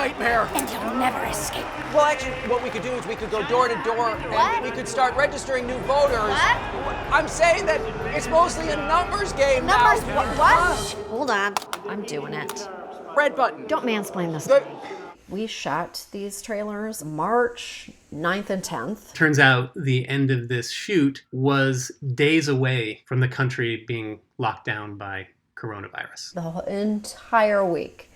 nightmare. And you'll never escape. Well, actually, what we could do is we could go door to door and we could start registering new voters. What? I'm saying that it's mostly a numbers game Numbers? now. What? Hold on, I'm doing it. Red button. Don't mansplain this. We shot these trailers March 9th and 10th. Turns out the end of this shoot was days away from the country being locked down by coronavirus. The whole entire week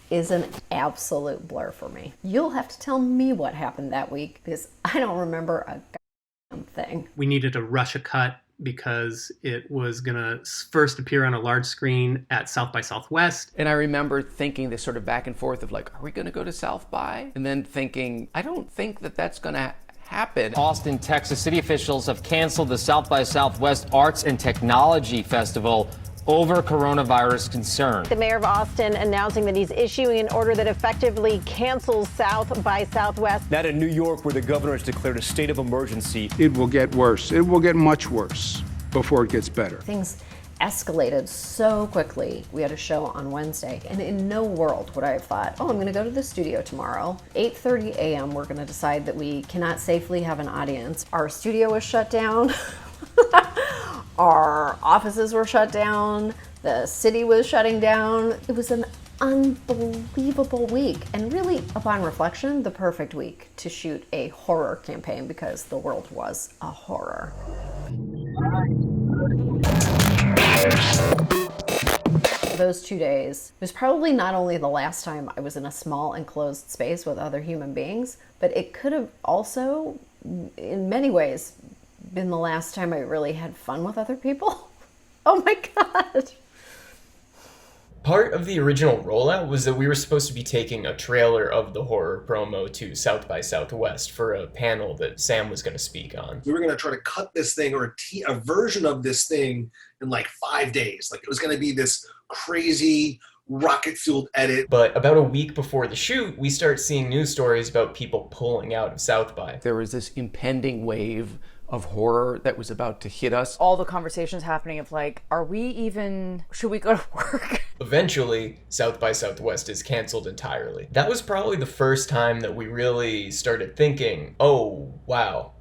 is an absolute blur for me. You'll have to tell me what happened that week because I don't remember a goddamn thing. We needed to rush a cut because it was going to first appear on a large screen at South by Southwest. And I remember thinking this sort of back and forth of like, are we going to go to South by? And then thinking, I don't think that that's going to happen. Austin, Texas, city officials have canceled the South by Southwest Arts and Technology Festival over coronavirus concern. The mayor of Austin announcing that he's issuing an order that effectively cancels South by Southwest. Not in New York, where the governor has declared a state of emergency. It will get worse. It will get much worse before it gets better. Things escalated so quickly. We had a show on Wednesday, and in no world would I have thought, oh, I'm going to go to the studio tomorrow. 8:30 a.m., we're going to decide that we cannot safely have an audience. Our studio was shut down. Our offices were shut down. The city was shutting down. It was an unbelievable week, and really, upon reflection, the perfect week to shoot a horror campaign because the world was a horror. Those 2 days was probably not only the last time I was in a small enclosed space with other human beings, but it could have also, in many ways, been the last time I really had fun with other people. Oh my God. Part of the original rollout was that we were supposed to be taking a trailer of the horror promo to South by Southwest for a panel that Sam was going to speak on. We were going to try to cut this thing or a version of this thing in like 5 days. Like it was going to be this crazy rocket-fueled edit. But about a week before the shoot, we start seeing news stories about people pulling out of South by. There was this impending wave of horror that was about to hit us. All the conversations happening of like, should we go to work? Eventually, South by Southwest is canceled entirely. That was probably the first time that we really started thinking, oh, wow,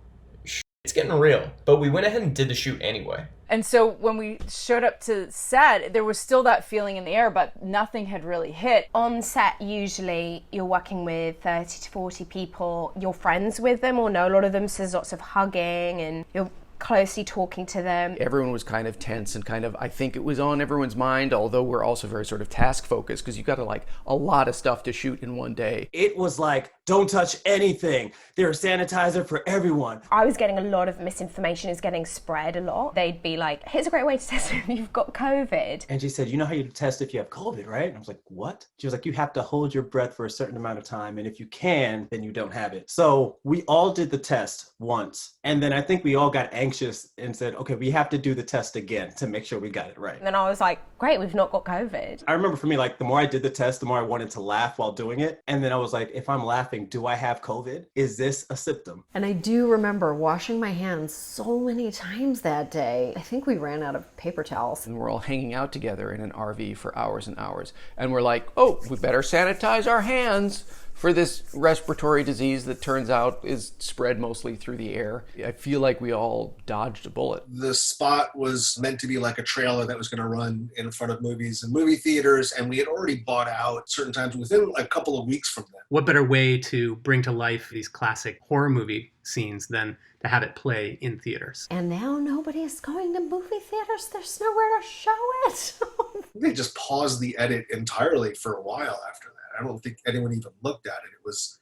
it's getting real. But we went ahead and did the shoot anyway. And so when we showed up to set, there was still that feeling in the air, but nothing had really hit. On set, usually you're working with 30 to 40 people. You're friends with them or know a lot of them, so there's lots of hugging and you're closely talking to them. Everyone was kind of tense and kind of, I think it was on everyone's mind, although we're also very sort of task focused because you got to like a lot of stuff to shoot in one day. It was like, don't touch anything. There's sanitizer for everyone. I was getting a lot of misinformation is getting spread a lot. They'd be like, here's a great way to test if you've got COVID. And she said, you know how you test if you have COVID, right? And I was like, what? She was like, you have to hold your breath for a certain amount of time. And if you can, then you don't have it. So we all did the test once. And then I think we all got anxious and said, okay, we have to do the test again to make sure we got it right. And then I was like, great, we've not got COVID. I remember for me, like the more I did the test, the more I wanted to laugh while doing it. And then I was like, if I'm laughing, do I have COVID? Is this a symptom? And I do remember washing my hands so many times that day. I think we ran out of paper towels. And we're all hanging out together in an RV for hours and hours. And we're like, oh, we better sanitize our hands for this respiratory disease that turns out is spread mostly through the air. I feel like we all dodged a bullet. The spot was meant to be like a trailer that was going to run in front of movies and movie theaters, and we had already bought out certain times within a couple of weeks from that. What better way to bring to life these classic horror movie scenes than to have it play in theaters? And now nobody's going to movie theaters. There's nowhere to show it. They just paused the edit entirely for a while after that. I don't think anyone even looked at it. It was,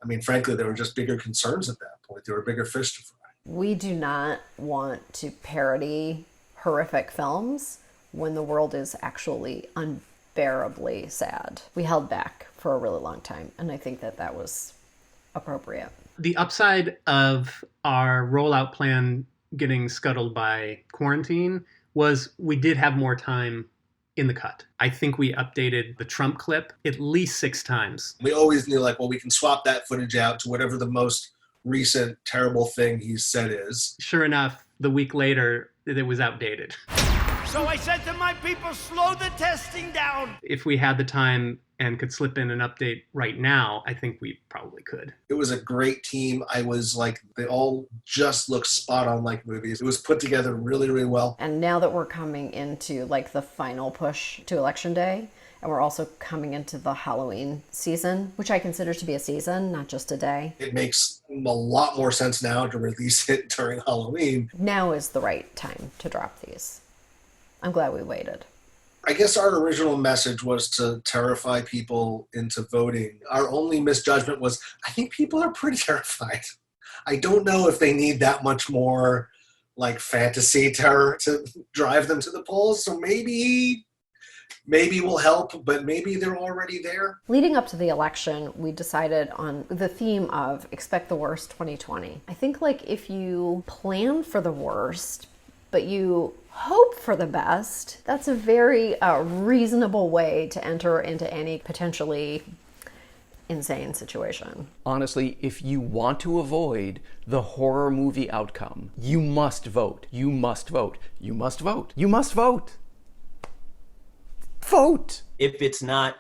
I mean, frankly, there were just bigger concerns at that point. There were bigger fish to fry. We do not want to parody horrific films when the world is actually unbearably sad. We held back for a really long time, and I think that that was appropriate. The upside of our rollout plan getting scuttled by quarantine was we did have more time in the cut. I think we updated the Trump clip at least 6 times. We always knew, like, well, we can swap that footage out to whatever the most recent terrible thing he said is. Sure enough, the week later, it was outdated. So I said to my people, slow the testing down. If we had the time and could slip in an update right now, I think we probably could. It was a great team. I was like, they all just look spot on like movies. It was put together really, really well. And now that we're coming into like the final push to Election Day, and we're also coming into the Halloween season, which I consider to be a season, not just a day. It makes a lot more sense now to release it during Halloween. Now is the right time to drop these. I'm glad we waited. I guess our original message was to terrify people into voting. Our only misjudgment was, I think people are pretty terrified. I don't know if they need that much more like fantasy terror to drive them to the polls. So maybe will help, but maybe they're already there. Leading up to the election, we decided on the theme of expect the worst 2020. I think like if you plan for the worst, but you hope for the best, that's a very reasonable way to enter into any potentially insane situation. Honestly, if you want to avoid the horror movie outcome, you must vote. You must vote. You must vote. You must vote. Vote! If it's not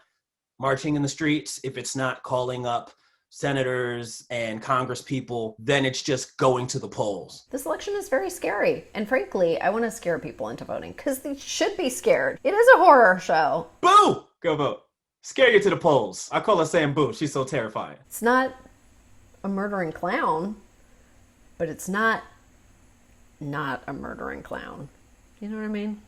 marching in the streets, if it's not calling up senators and congresspeople, then it's just going to the polls. This election is very scary. And frankly, I want to scare people into voting because they should be scared. It is a horror show. Boo! Go vote. Scare you to the polls. I call her saying boo. She's so terrifying. It's not a murdering clown, but it's not a murdering clown. You know what I mean?